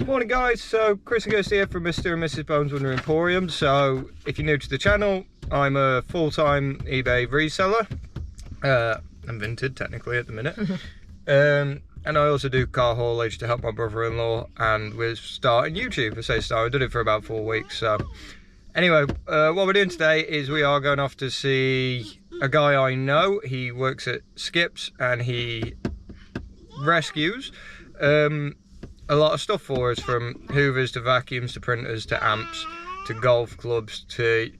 Morning guys, so Chris and Ghost here from Mr. and Mrs. Bones Wonder Emporium. So if you're new to the channel, I'm a full-time eBay reseller. I'm vinted technically at the minute. And I also do car haulage to help my brother-in-law, and we're starting YouTube. I say start, I did it for about 4 weeks. So anyway, what we're doing today is we are going off to see a guy I know. He works at Skips and he rescues a lot of stuff for us, from hoovers to vacuums to printers to amps to golf clubs to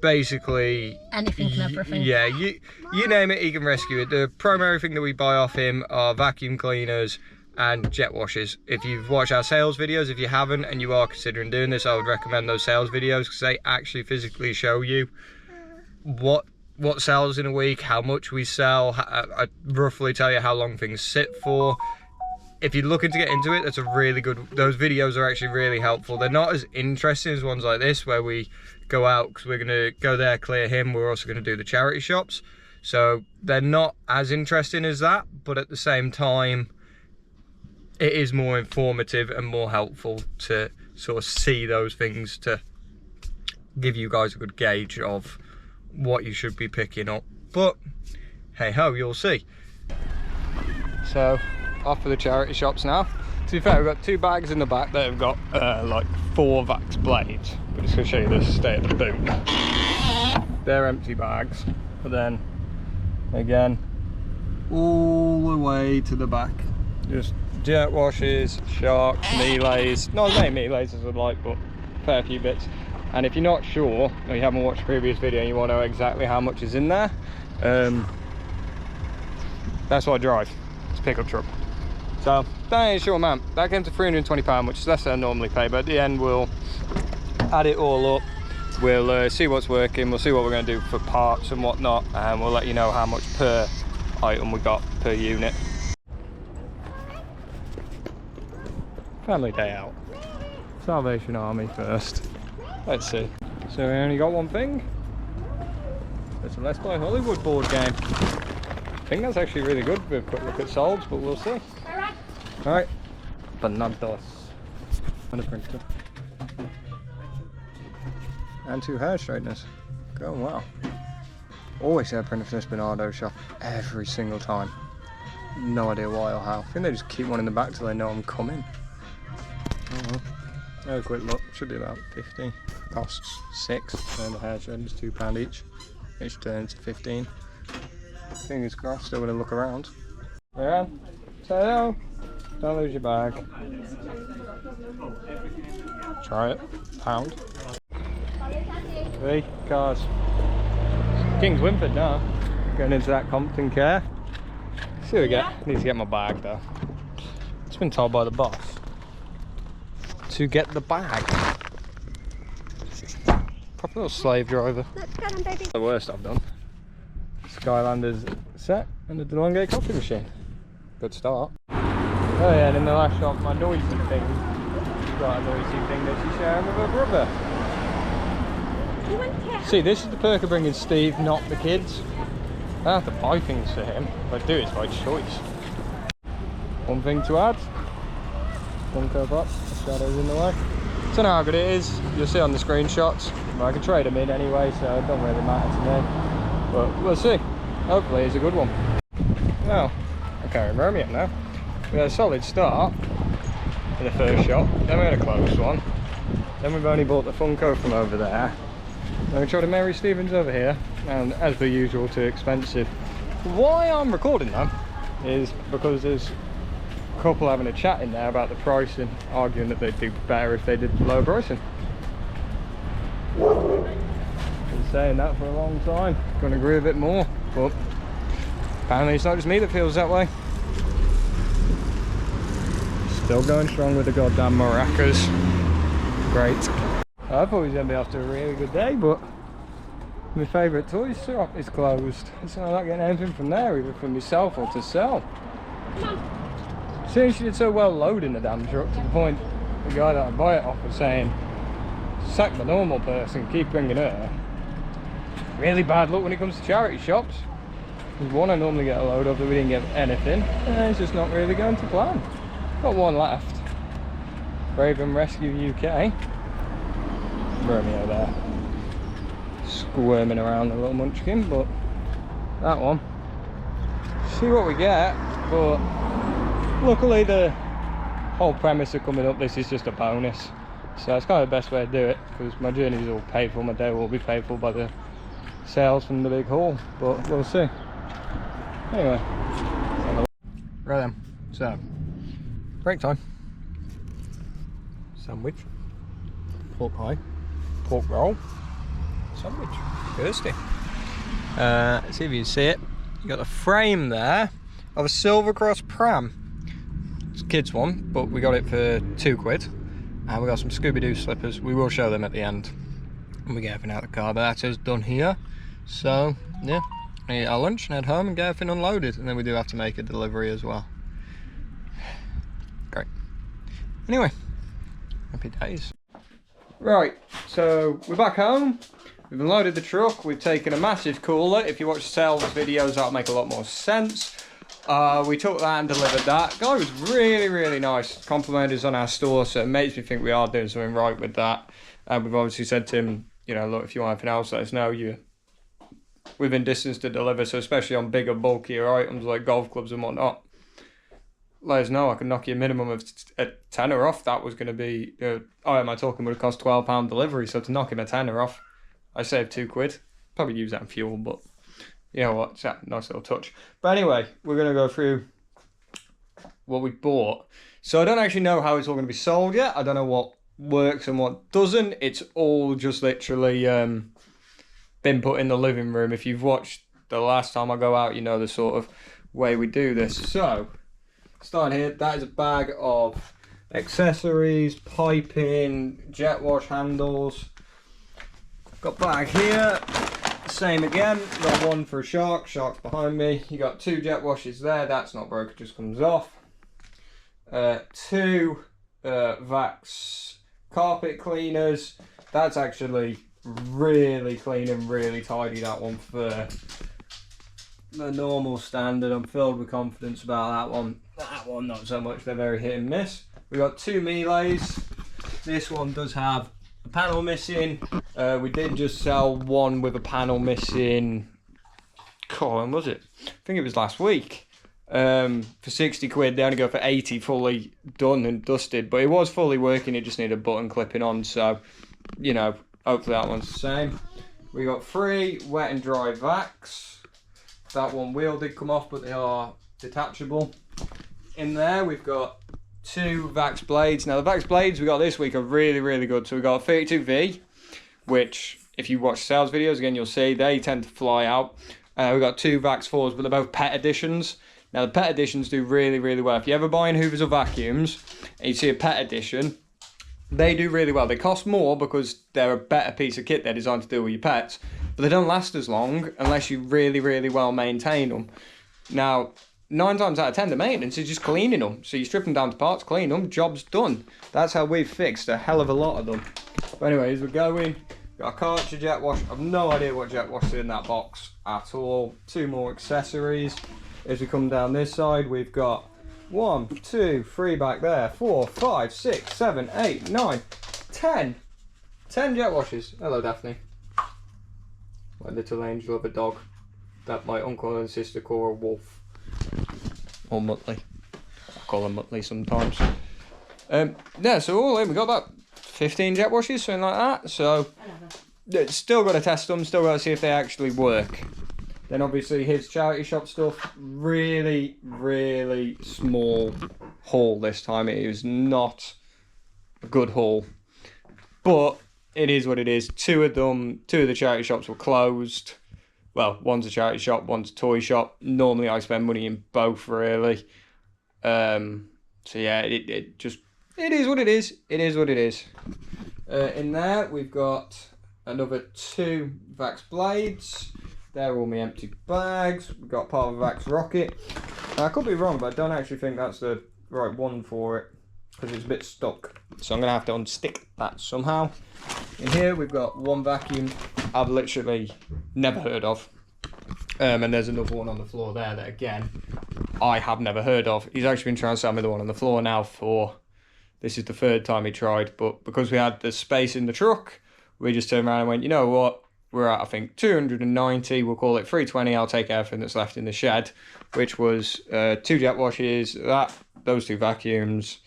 basically anything and everything. Yeah, you name it, he can rescue it. The primary thing that we buy off him are vacuum cleaners and jet washers. If you've watched our sales videos, if you haven't and you are considering doing this, I would recommend those sales videos because they actually physically show you what sells in a week, how much we sell. I roughly tell you how long things sit for. If you're looking to get into it, that's a really good, those videos are actually really helpful. They're not as interesting as ones like this where we go out, because we're going to go there, clear him, we're also going to do the charity shops. So they're not as interesting as that, but at the same time, it is more informative and more helpful to sort of see those things, to give you guys a good gauge of what you should be picking up. But hey ho, you'll see. So off for the charity shops now. To be fair, we've got 2 bags in the back that have got like 4 Vax blades. We're just going to show you the state of the boot. They're empty bags, but then again all the way to the back, just jet washes, sharks, melees. Not as many melees as I'd like, but a fair few bits. And if you're not sure, or you haven't watched the previous video and you want to know exactly how much is in there, that's what I drive. It's a pickup truck. So that ain't a sure amount. That came to £320, which is less than I normally pay, but at the end we'll add it all up. We'll see what's working, we'll see what we're going to do for parts and whatnot, and we'll let you know how much per item we got per unit. Family day out. Salvation Army first. Let's see. So we only got one thing. It's a Let's Play Hollywood board game. I think that's actually really good with a quick look at solds, but we'll see. Alright, bananas. And a printer. And 2 hair straighteners. Going well. Always hair printer for this Bernardo shop. Every single time. No idea why or how. I think they just keep one in the back till they know I'm coming. Oh well. Have a quick look. Should be about 50. Costs 6. And the hair straighteners £2 each. Which turns to 15. Fingers crossed, still gonna look around. Yeah, say hello. Don't lose your bag. Try it. Pound. 3 cars. King's Winford now. Going into that Compton care. See what we get. Need to get my bag though. It's been told by the boss to get the bag. Proper little slave driver. Let's get him, baby. The worst I've done. Skylander's set and the DeLonghi coffee machine. Good start. Oh yeah, and in the last shop, my noisy thing. She's got a noisy thing that she's sharing with her brother. See, this is the perk of bringing Steve, not the kids. I don't have to buy things for him. If I do, it's by choice. One thing to add. Funko Pop. The shadow's in the way. I don't know how good it is. You'll see on the screenshots. But I can trade them in anyway, so it don't really matter to me. But we'll see. Hopefully it's a good one. Well, I can't remember yet now. We had a solid start in the first shop, then we had a close one, then we've only bought the Funko from over there, then we tried a Mary Stevens over here, and as per usual, too expensive. Why I'm recording though is because there's a couple having a chat in there about the pricing, arguing that they'd do better if they did lower pricing. Been saying that for a long time, couldn't agree a bit more, but apparently it's not just me that feels that way. Still going strong with the goddamn maracas. Great. I thought he was going to be after a really good day, but my favourite toy shop is closed. So I'm not getting anything from there, either for myself or to sell. Since she did so well loading the damn truck, to the point the guy that I buy it off was saying, sack the normal person, keep bringing her. Really bad luck when it comes to charity shops. There's one I normally get a load of that we didn't get anything, and it's just not really going to plan. Got one left. Raven Rescue UK. Romeo there, squirming around the little munchkin, but that one. See what we get, but luckily the whole premise of coming up this is just a bonus. So that's kind of the best way to do it, because my journey is all paid for, my day will be paid for by the sales from the big haul, but we'll see. Anyway, right then, so break time. Sandwich, pork pie, pork roll, sandwich, thirsty. See if you can see it. You got the frame there of a Silver Cross pram. It's a kid's one, but we got it for £2. And we got some Scooby-Doo slippers. We will show them at the end when we get everything out of the car, but that is done here. So yeah, I eat our lunch and head home and get everything unloaded, and then we do have to make a delivery as well. Great. Anyway, happy days. Right, so we're back home. We've unloaded the truck. We've taken a massive cooler. If you watch the sales videos, that'll make a lot more sense. We took that and delivered that. Guy was really nice. Complimented us on our store, so it makes me think we are doing something right with that. And we've obviously said to him, you know, look, if you want anything else, let us know. You're within distance to deliver, so especially on bigger, bulkier items like golf clubs and whatnot, let us know. I can knock you a minimum of a tenner off. That was going to be, oh, am I talking, would have cost £12 delivery, so to knock him a tenner off, I saved £2. Probably use that in fuel, but you know what, it's a nice little touch. But anyway, we're going to go through what we bought. So I don't actually know how it's all going to be sold yet. I don't know what works and what doesn't. It's all just literally been put in the living room. If you've watched the last time I go out, you know the sort of way we do this. So, starting here, that is a bag of accessories, piping, jet wash handles. Got bag here. Same again, got one for a shark's behind me. You got 2 jet washes there, that's not broken, just comes off. 2 Vax carpet cleaners. That's actually really clean and really tidy, that one, for the normal standard. I'm filled with confidence about that one. That one not so much, they're very hit and miss. We got 2 melees. This one does have a panel missing. We did just sell one with a panel missing. When was it? I think it was last week. For 60 quid, they only go for 80 fully done and dusted, but it was fully working. It just needed a button clipping on, so you know, hopefully that one's the same. We got 3 wet and dry vacs. That one wheel did come off, but they are detachable. In there we've got 2 Vax blades. Now the Vax blades we got this week are really good. So we got a 32V, which if you watch sales videos again, you'll see they tend to fly out. We got 2 Vax 4s, but they're both pet editions. Now the pet editions do really well. If you ever buy in Hoovers or vacuums and you see a pet edition, they do really well. They cost more because they're a better piece of kit. They're designed to deal with your pets, but they don't last as long unless you really well maintain them. Now 9 times out of 10, the maintenance is just cleaning them. So you strip them down to parts, clean them, job's done. That's how we've fixed a hell of a lot of them. But anyways, we're going. Got a cartridge jet wash. I've no idea what jet wash is in that box at all. 2 more accessories. As we come down this side, we've got 1, 2, 3 back there, 4, 5, 6, 7, 8, 9, 10. 10 jet washes. Hello, Daphne. My little angel of a dog that my uncle and sister call a wolf. Or Muttley. I call him Muttley sometimes. Yeah, so all in, we got about 15 jet washes, something like that. So, still got to test them, still got to see if they actually work. Then obviously his charity shop stuff, really small haul this time. It was not a good haul, but it is what it is. 2 of the charity shops were closed. Well, one's a charity shop, one's a toy shop. Normally I spend money in both, really. So yeah, it is what it is. It is what it is. In there we've got another 2 Vax blades. They're all my empty bags. We've got part of a Vax rocket. Now, I could be wrong, but I don't actually think that's the right one for it, because it's a bit stuck. So I'm going to have to unstick that somehow. In here we've got 1 vacuum I've literally never heard of. And there's another one on the floor there that, again, I have never heard of. He's actually been trying to sell me the one on the floor now for This is the third time he tried, but because we had the space in the truck, we just turned around and went, you know what, we're at, I think, 290, we'll call it 320, I'll take everything that's left in the shed, which was 2 jet washes, those 2 vacuums,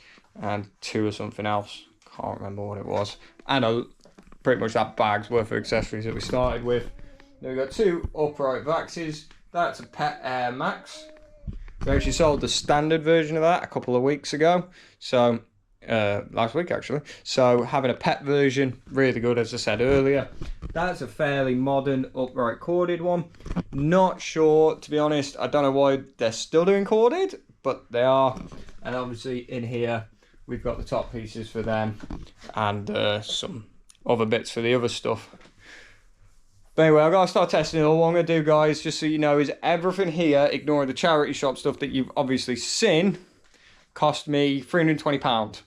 and 2 or something else, can't remember what it was, and pretty much that bag's worth of accessories that we started with. Then we got 2 upright vaxes, that's a Pet Air Max. We actually sold the standard version of that a couple of weeks ago, so last week actually. So having a pet version, really good, as I said earlier. That's a fairly modern upright corded one. Not sure, to be honest, I don't know why they're still doing corded, but they are. And obviously in here we've got the top pieces for them and some other bits for the other stuff. But anyway, I've got to start testing it all. What I'm going to do, guys, just so you know, is everything here, ignoring the charity shop stuff that you've obviously seen, cost me £320.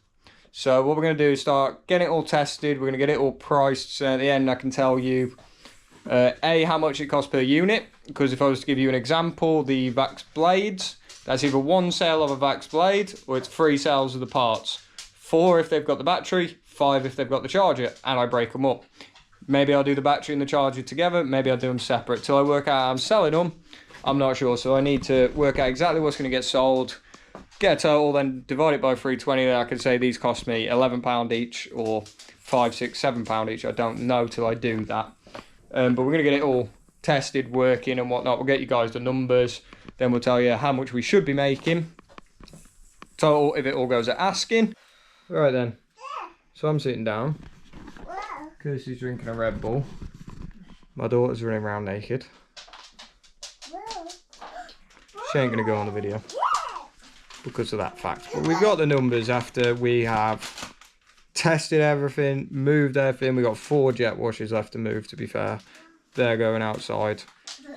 So what we're going to do is start getting it all tested. We're going to get it all priced. So at the end, I can tell you, A, how much it costs per unit. Because if I was to give you an example, the Vax blades, that's either 1 sale of a Vax blade or it's 3 sales of the parts. 4 if they've got the battery, 5 if they've got the charger, and I break them up. Maybe I'll do the battery and the charger together. Maybe I'll do them separate. Till I work out how I'm selling them, I'm not sure. So I need to work out exactly what's going to get sold, get a total, then divide it by 320. Then I can say these cost me £11 each or £5, £6, £7 each. I don't know till I do that. But we're going to get it all tested, working and whatnot. We'll get you guys the numbers. Then we'll tell you how much we should be making. Total if it all goes at asking. All right then. So I'm sitting down. Kirsty's drinking a Red Bull. My daughter's running around naked. She ain't going to go on the video because of that fact. But we've got the numbers after we have tested everything, moved everything. We've got 4 jet washers left to move, to be fair. They're going outside.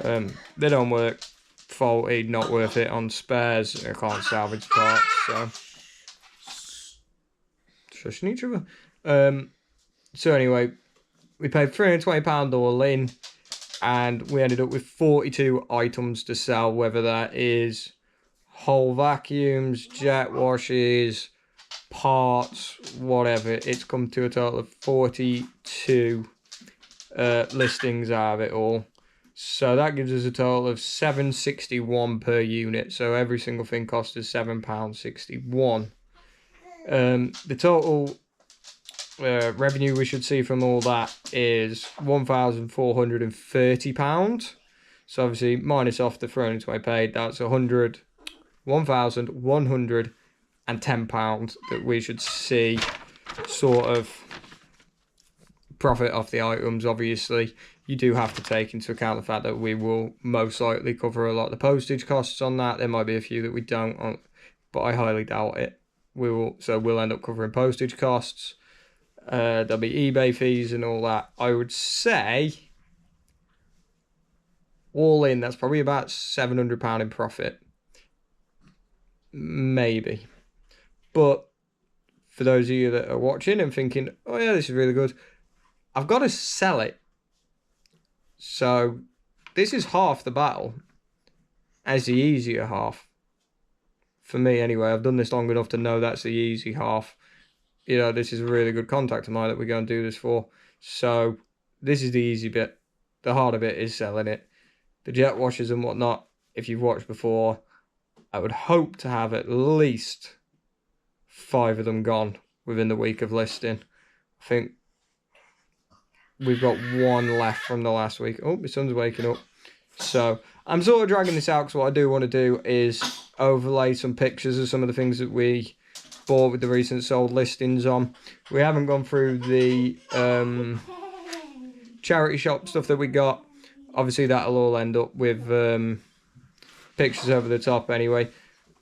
They don't work. Faulty, not worth it on spares. I can't salvage parts, so shushing each other. So anyway, we paid £320 all in, and we ended up with 42 items to sell, whether that is whole vacuums, jet washes, parts, whatever. It's come to a total of 42 listings out of it all. So that gives us a total of £7.61 per unit. So every single thing cost us £7.61. The total revenue we should see from all that is £1,430. So obviously minus off the £320 paid, that's £1,110 that we should see sort of profit off the items. Obviously you do have to take into account the fact that we will most likely cover a lot of the postage costs on that. There might be a few that we don't, but I highly doubt it. So we'll end up covering postage costs. There'll be eBay fees and all that. I would say all in, that's probably about £700 in profit, maybe. But for those of you that are watching and thinking, oh yeah, this is really good, I've got to sell it. So this is half the battle, as the easier half. For me anyway, I've done this long enough to know that's the easy half. You know, this is a really good contact of mine that we're going to do this for. So this is the easy bit. The harder bit is selling it. The jet washers and whatnot, if you've watched before, I would hope to have at least 5 of them gone within the week of listing. I think we've got 1 left from the last week. Oh, my son's waking up. So I'm sort of dragging this out because what I do want to do is overlay some pictures of some of the things that we bought with the recent sold listings on. We haven't gone through the charity shop stuff that we got. Obviously that'll all end up with pictures over the top anyway.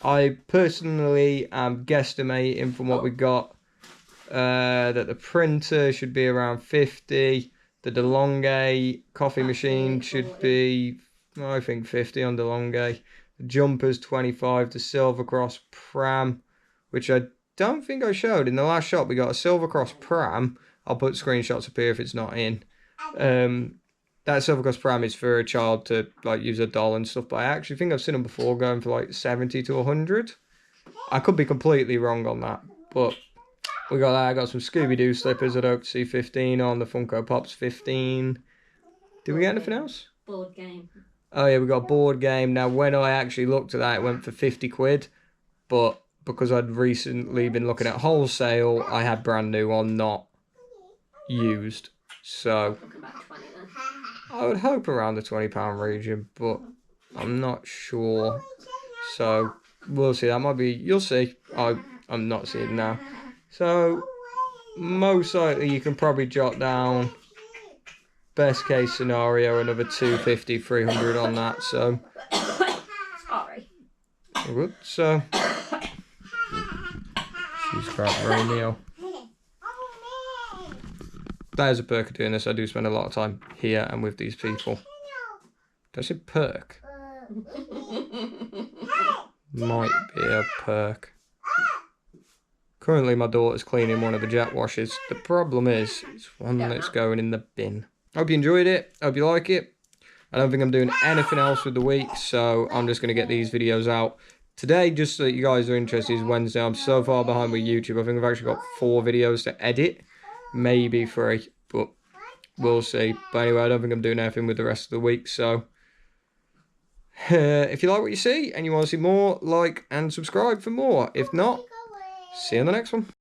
I personally am guesstimating from what we got that the printer should be around 50. The DeLonghi coffee machine should be, I think, 50 on DeLonghi. The jumper's 25. The Silver Cross pram, which I don't think I showed. In the last shop, we got a Silver Cross pram. I'll put screenshots up here if it's not in. That Silver Cross pram is for a child to like use a doll and stuff, but I actually think I've seen them before going for like 70 to 100. I could be completely wrong on that, but We got that. I got some Scooby-Doo slippers at Oak C 15 on. The Funko Pops 15. Did we get anything else? Board game. Oh yeah, we got a board game. Now when I actually looked at that, it went for 50 quid. But because I'd recently been looking at wholesale, I had brand new on, not used. So About 20 then. I would hope around the £20 region, but I'm not sure. So we'll see. That might be, you'll see. I'm not seeing now. So most likely you can probably jot down best case scenario another 250, 300 on that. So Sorry. good. So she's crap, Romeo. That is a perk of doing this. I do spend a lot of time here and with these people. That's a perk. Might be a perk. Currently my daughter's cleaning one of the jet washers. The problem is, it's one that's going in the bin. Hope you enjoyed it. Hope you like it. I don't think I'm doing anything else with the week, so I'm just going to get these videos out. Today, just so that you guys are interested, is Wednesday. I'm so far behind with YouTube. I think I've actually got 4 videos to edit. Maybe 3, but we'll see. But anyway, I don't think I'm doing anything with the rest of the week, so if you like what you see and you want to see more, like and subscribe for more. If not, see you on the next one.